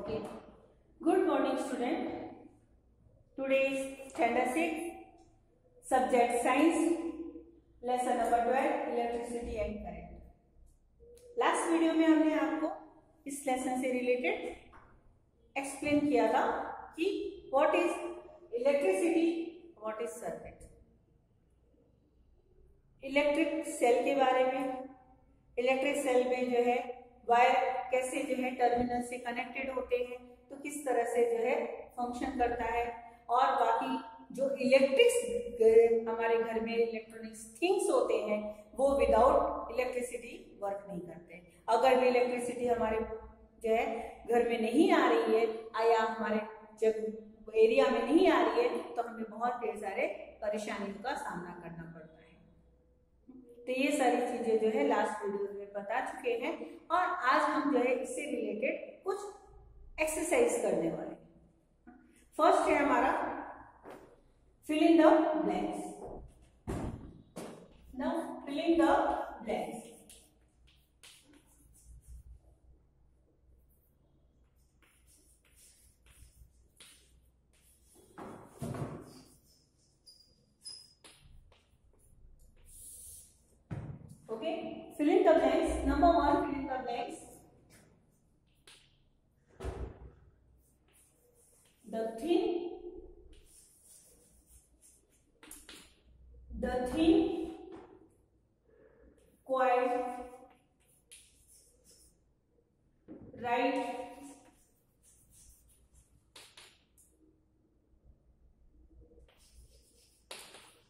Okay. Good morning, student. Today is standard 6, subject science, lesson number 12, electricity and current. Last video में हमने आपको इस lesson से related explain किया था कि what is electricity, what is circuit, electric cell के बारे में, इलेक्ट्रिक सेल में जो है वायर कैसे जो है टर्मिनल से कनेक्टेड होते हैं, तो किस तरह से जो है फंक्शन करता है, और बाकी जो इलेक्ट्रिक्स हमारे घर में इलेक्ट्रॉनिक्स थिंग्स होते हैं वो विदाउट इलेक्ट्रिसिटी वर्क नहीं करते। अगर भी इलेक्ट्रिसिटी हमारे जो है घर में नहीं आ रही है या हमारे जब एरिया में नहीं आ रही है तो हमें बहुत ढेर सारे परेशानियों का सामना करना पड़ता है। तो ये सारी चीजें जो है लास्ट वीडियो में बता चुके हैं और आज हम जो है इससे रिलेटेड कुछ एक्सरसाइज करने वाले हैं। फर्स्ट है हमारा fill in the blanks. Now fill in the blanks. Okay, fill in the blanks. Number 1, fill in the blanks. The thin coil right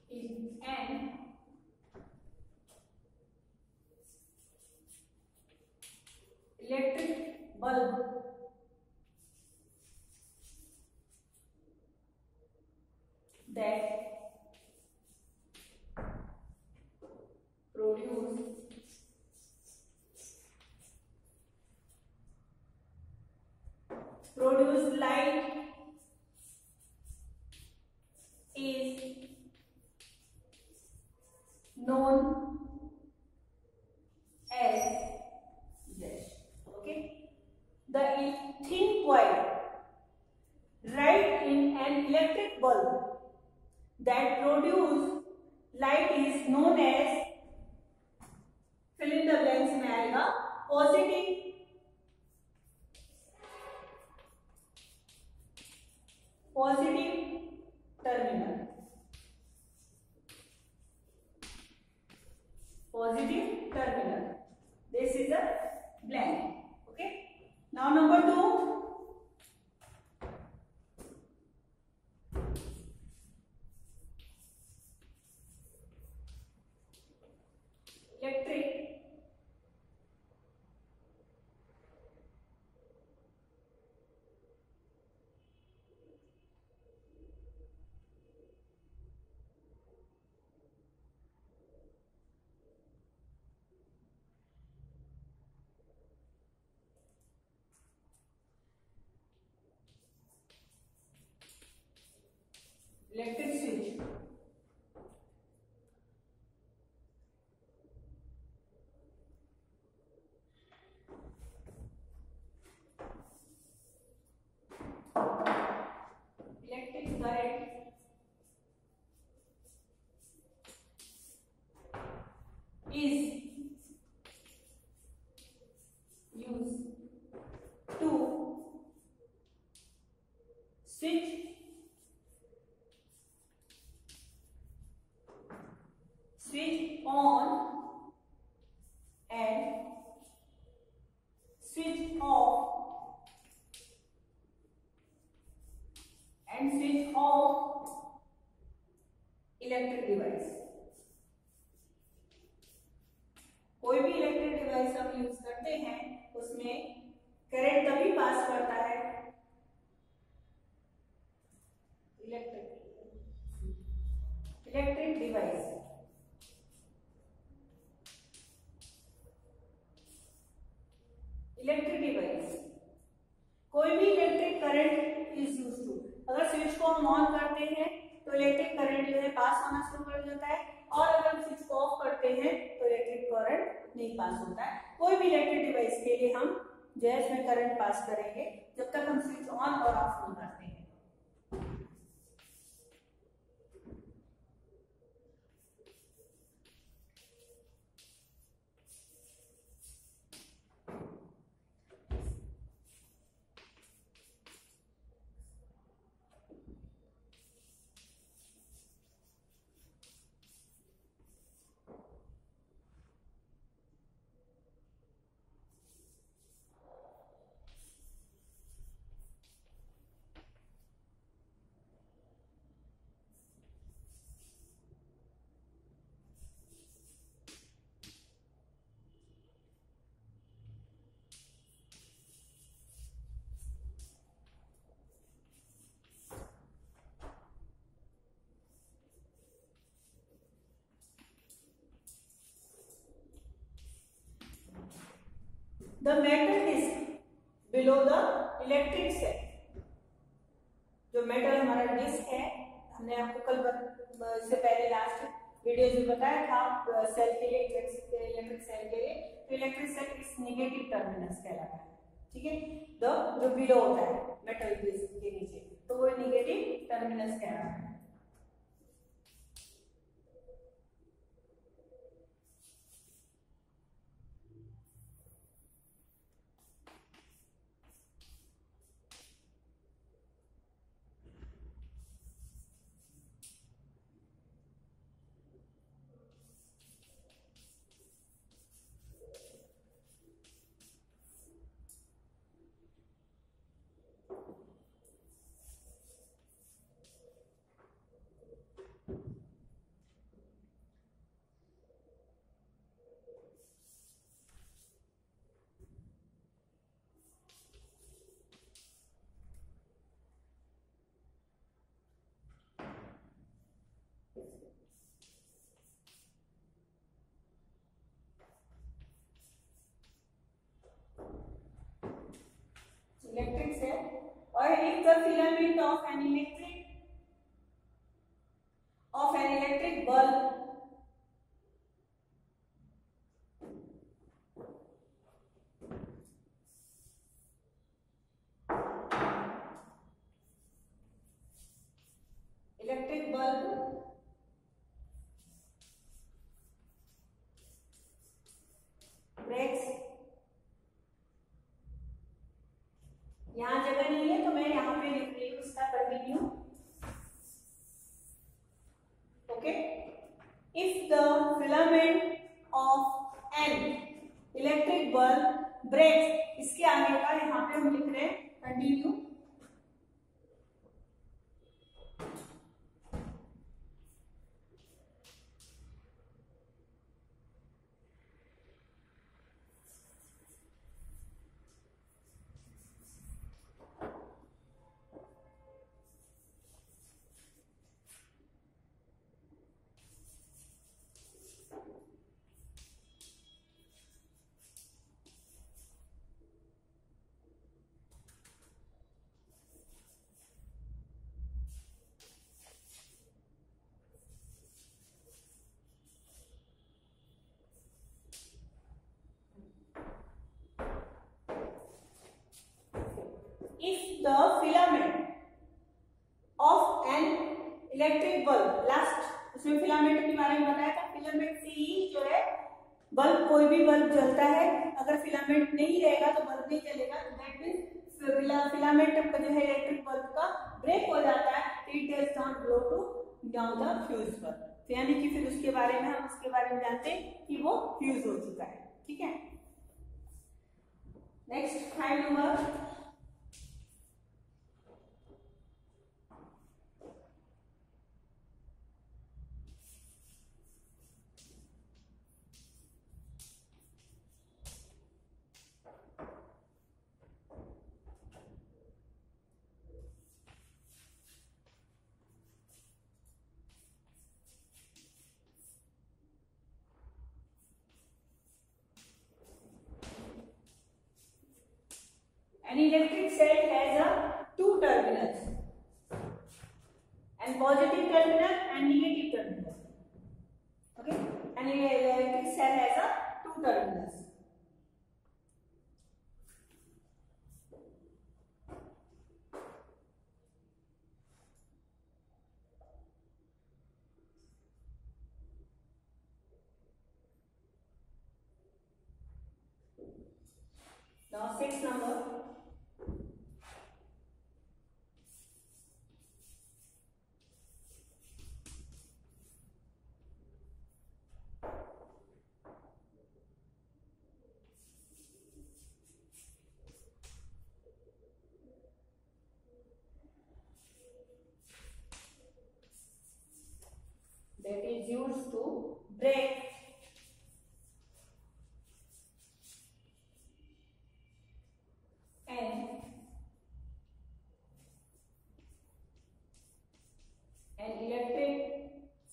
in an electric bulb that produce light is known as this. Okay, the thin coil right in an electric bulb that produce light is known as, fill in the blanks में आएगा positive terminal, positive terminal. This is a blank. Okay, now number 2, electric switch. Electric current is used to switch on and switch off and switch off electric device. कोई भी electric device हम use करते हैं उसमें current तभी पास करता है, electric device कोई भी electric current is use to, अगर स्विच को हम ऑन करते हैं तो इलेक्ट्रिक करंट जो है पास होना शुरू कर जाता है, और अगर हम स्विच को ऑफ करते हैं तो इलेक्ट्रिक करंट नहीं पास होता है। कोई भी इलेक्ट्रिक डिवाइस के लिए हम जो है इसमें करंट पास करेंगे, जब जब तक हम स्विच ऑन और ऑफ नहीं करते हैं। The metal disc below the electric cell, जो मेटल हमारा डिस्क है, हमने आपको कल इससे पहले लास्ट वीडियोज में बताया था सेल के लिए, इलेक्ट्रिक सेल के लिए, तो इलेक्ट्रिक सेल इस नेगेटिव टर्मिनल्स कहलाता है, ठीक है। द जो बिलो होता है मेटल डिस्क के नीचे, तो वो नेगेटिव टर्मिनल्स कहलाता है। Electric cell, or if the filament of an electric bulb breaks, यहाँ जगह नहीं है तो मैं यहाँ पे लिख रही हूँ इसका continue, okay. If the filament of an electric bulb breaks, इसके आगे का यहाँ पे हम लिख रहे हैं continue, if the filament of an electric bulb, last उसमें फिलामेंट के बारे में बताया था, फिलामेंट से ही जो है बल्ब, कोई भी बल्ब जलता है, अगर फिलामेंट नहीं रहेगा तो बल्ब नहीं चलेगा, तो दैट मींस फिलामेंट का जो है इलेक्ट्रिक बल्ब का ब्रेक हो जाता है, it does not glow to down the fuse bulb, यानी कि फिर उसके बारे में हम उसके बारे में जानते हैं कि वो फ्यूज हो चुका है, ठीक है। Next 5 number, an electric cell has a 2 terminals, and positive terminal and negative terminal, okay, an electric cell has a 2 terminals, Now 6 number. That is used to break an electric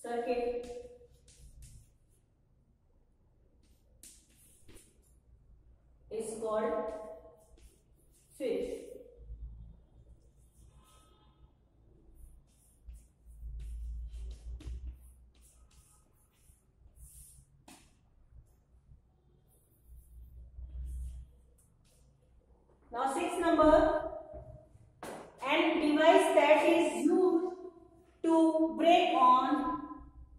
circuit is called switch. Now 6 number. An device that is used to break on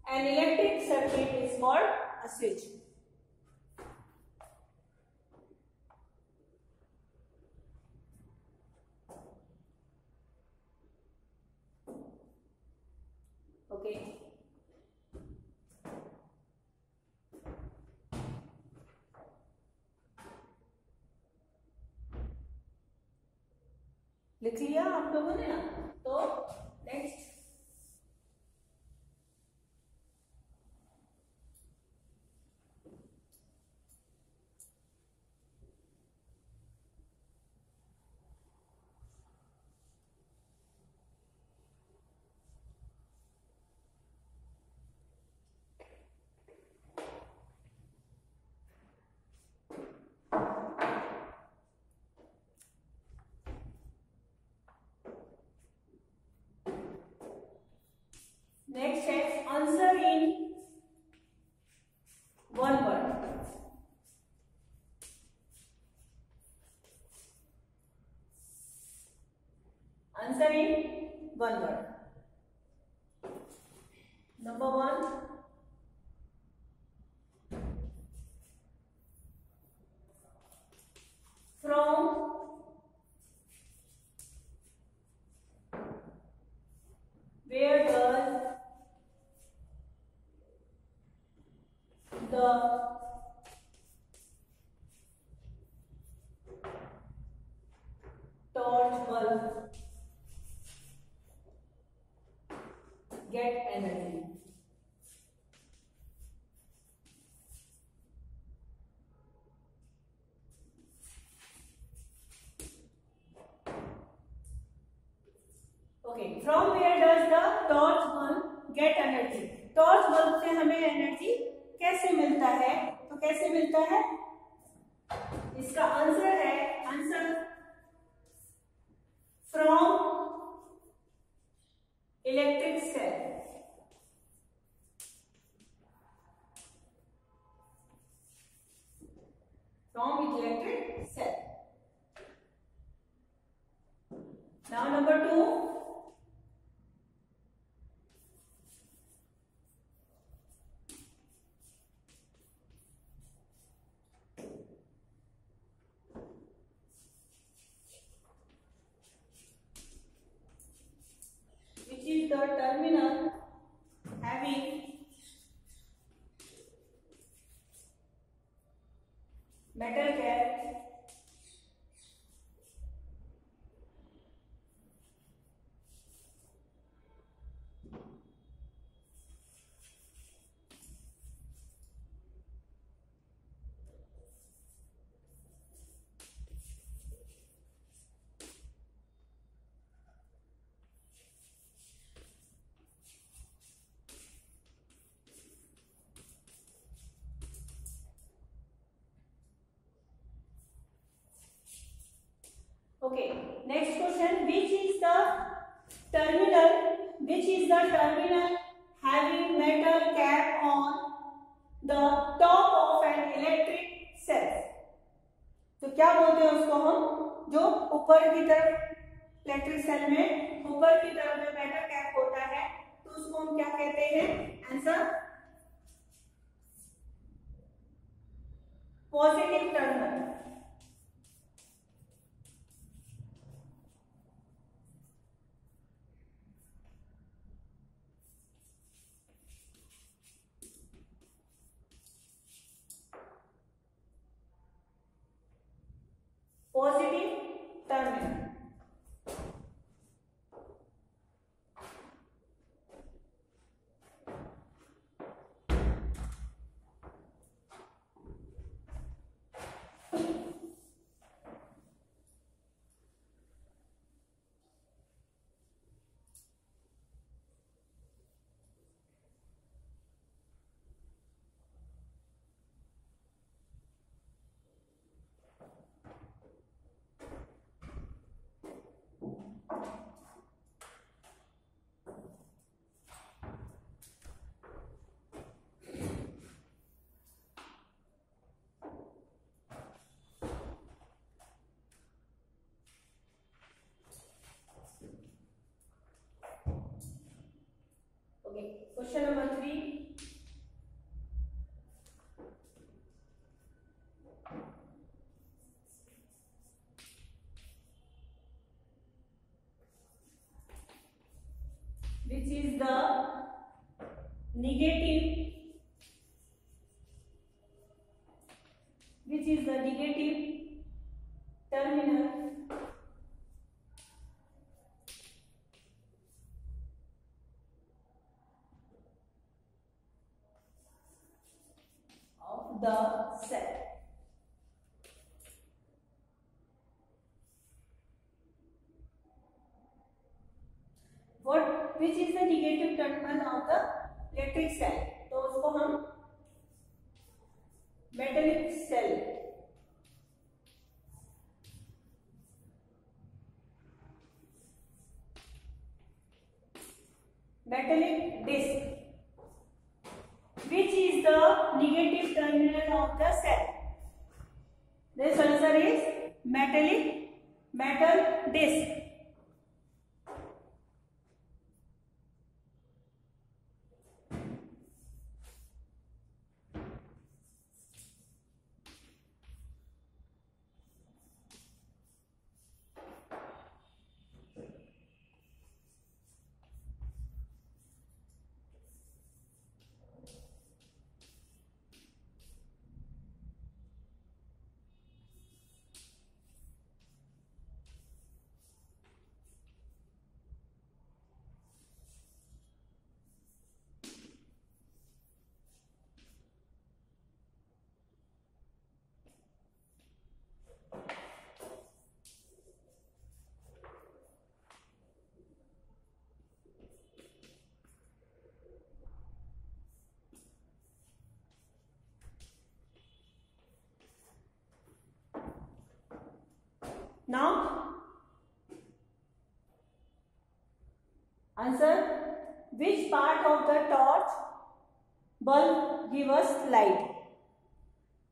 an electric circuit is called a switch. Okay. लिख लिया आप लोगों ने ना? तो next next है answer in one word. Answer in one word. Number 1, from where does the torch bulb get energy? Okay, from where does the torch bulb get energy? Torch bulb से हमें एनर्जी कैसे मिलता है? तो कैसे मिलता है? इसका आंसर है answer from electric cell. From electric cell. Now number 2, is the terminal having metal cap Okay, next question. Which is the terminal having metal cap on the top of an electric cell? तो क्या बोलते हैं उसको हम? जो ऊपर की तरफ इलेक्ट्रिक सेल में ऊपर की तरफ में मेटल कैप होता है तो उसको हम क्या कहते हैं? Answer positive terminal. negative, which is the negative terminal of the cell. Which is the negative terminal of the electric cell, तो उसको हम metallic cell, metallic disc, which is the negative terminal of the cell. This answer is metal disc. Now, answer, which part of the torch bulb give us light?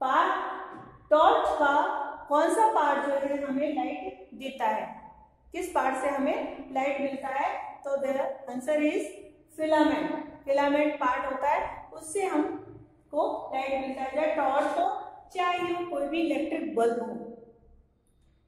Torch का कौन सा part जो है हमें light देता है, किस part से हमें लाइट मिलता है? तो the answer is filament. Filament part होता है, उससे हमको लाइट मिलता है. जब टॉर्च हो, चाहे वो कोई भी इलेक्ट्रिक बल्ब हो,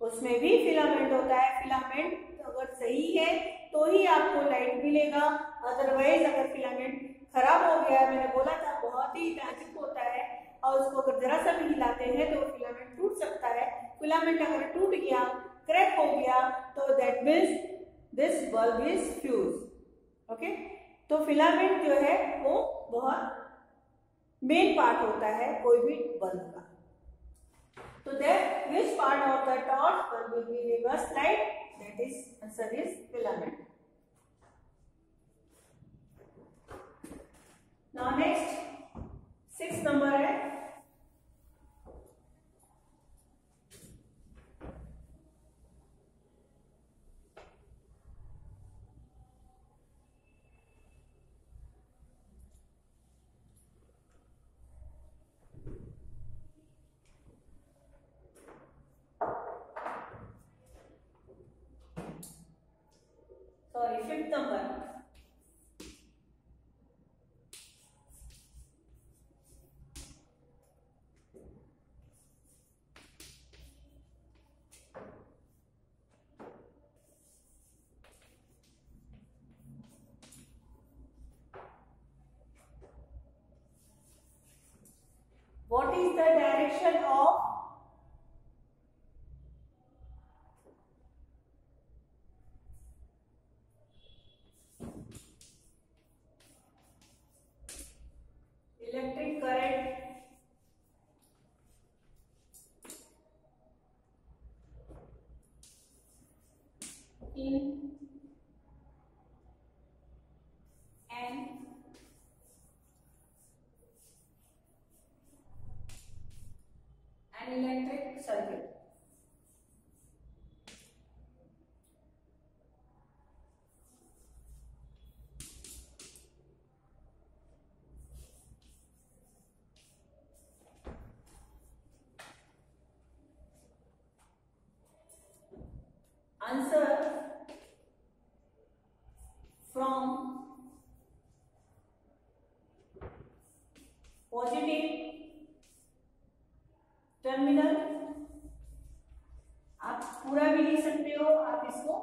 उसमें भी फिलामेंट होता है. फिलामेंट अगर सही है तो ही आपको लाइट मिलेगा, अदरवाइज अगर फिलामेंट खराब हो गया, मैंने बोला था बहुत ही नाजुक होता है और उसको अगर जरा सा भी हिलाते हैं तो फिलामेंट टूट सकता है. फिलामेंट अगर टूट गया, क्रैक हो गया, तो that means this bulb is fuse. Okay, तो फिलामेंट जो है वो बहुत मेन पार्ट होता है कोई भी बल्ब का. तो that which part of the torch bulb will be reverse light? That is answer is filament. Now next 6 number है. Sorry, 5th number. What is the direction of electric current in an electric circuit? Answer, from positive terminal. आप पूरा भी लिख सकते हो, आप इसको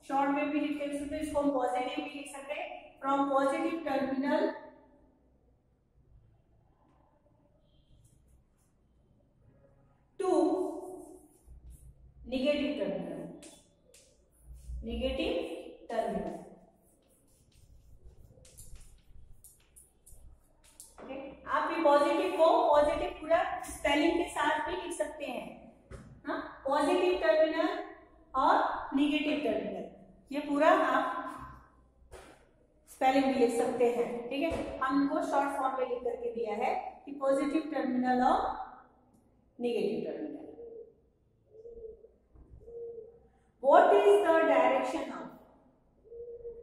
short में भी लिख सकते हो, इसको हम पॉजिटिव भी लिख सकते हैं. From positive terminal negative terminal, negative terminal. आप भी पॉजिटिव को पॉजिटिव पूरा स्पेलिंग के साथ भी लिख सकते हैं। हाँ, पॉजिटिव टर्मिनल और निगेटिव टर्मिनल, ये पूरा आप स्पेलिंग भी लिख सकते हैं। ठीक है, हमको शॉर्ट फॉर्म में लिख करके दिया है कि पॉजिटिव टर्मिनल और negative terminal. What is the direction of,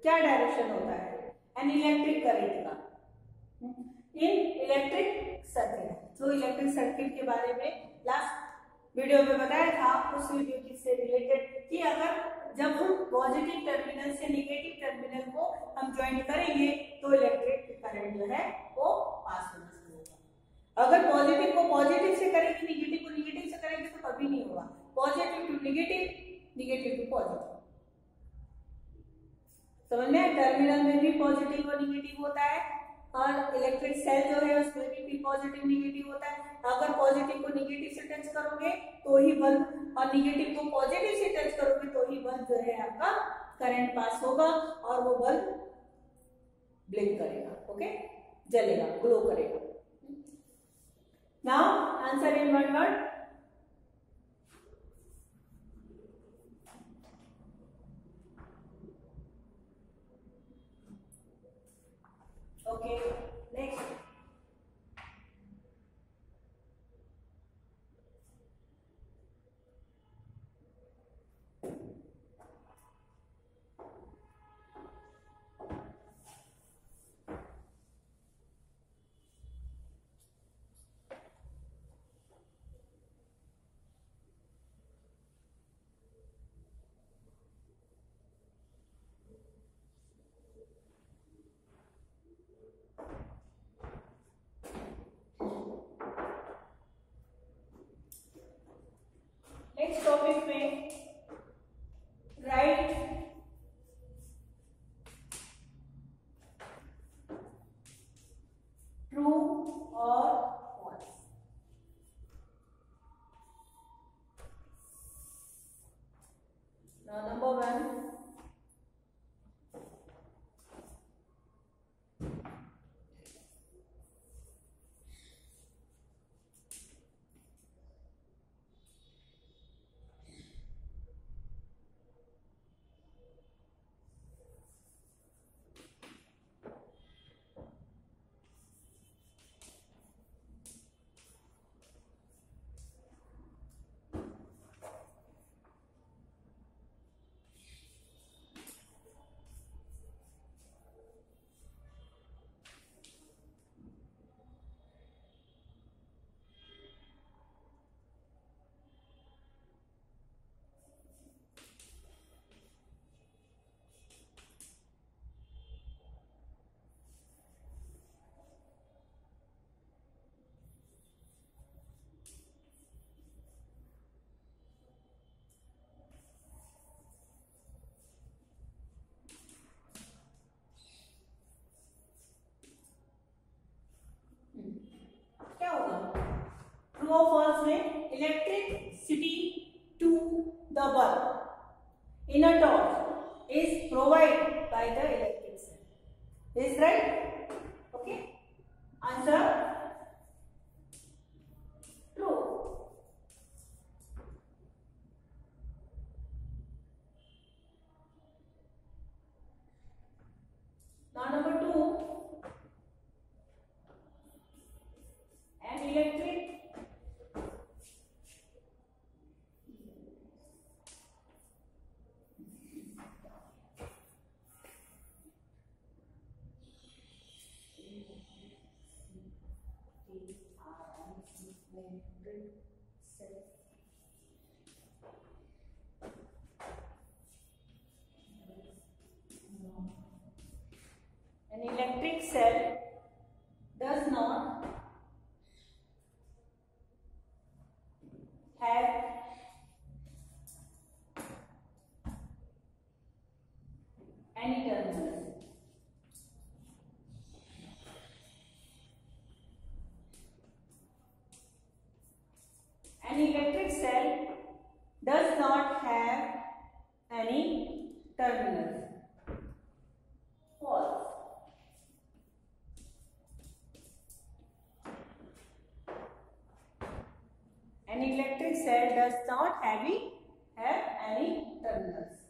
क्या डायरेक्शन होता है एन इलेक्ट्रिक करंट का इन इलेक्ट्रिक सर्किट। जो इलेक्ट्रिक सर्किट के बारे में लास्ट वीडियो में बताया था, उस वीडियो से रिलेटेड कि अगर जब हम पॉजिटिव टर्मिनल से निगेटिव टर्मिनल को हम ज्वाइन करेंगे तो इलेक्ट्रिक करंट जो है वो पास होना शुरू होगा। अगर पॉजिटिव को पॉजिटिव से करेंगे, निगेटिव को निगेटिव से करेंगे तो कभी नहीं होगा। Positive to negative, negative to positive, समझ में? टर्मिनल में भी पॉजिटिव और निगेटिव होता है, और इलेक्ट्रिक सेल जो है उसमें भी पॉजिटिव निगेटिव होता है। अगर पॉजिटिव को निगेटिव से टच करोगे तो ही बल्ब, और निगेटिव को पॉजिटिव से टच करोगे तो ही बल्ब जो है आपका करंट पास होगा और वो बल्ब ब्लिंक करेगा। ओके, जलेगा, ग्लो करेगा। Now answer in one word. Okay, next. Next topic में राइट ट्रू और फॉल्स। नाउ नंबर 1, क्या होगा? ट्रू और फॉल्स में electricity to the bulb in a torch is provide by the electric cell. Is right? Okay, answer true. Now number 2, an electric an electric cell does not have any terminals. An electric cell does not have any terminals. False. An electric cell does not have any terminals.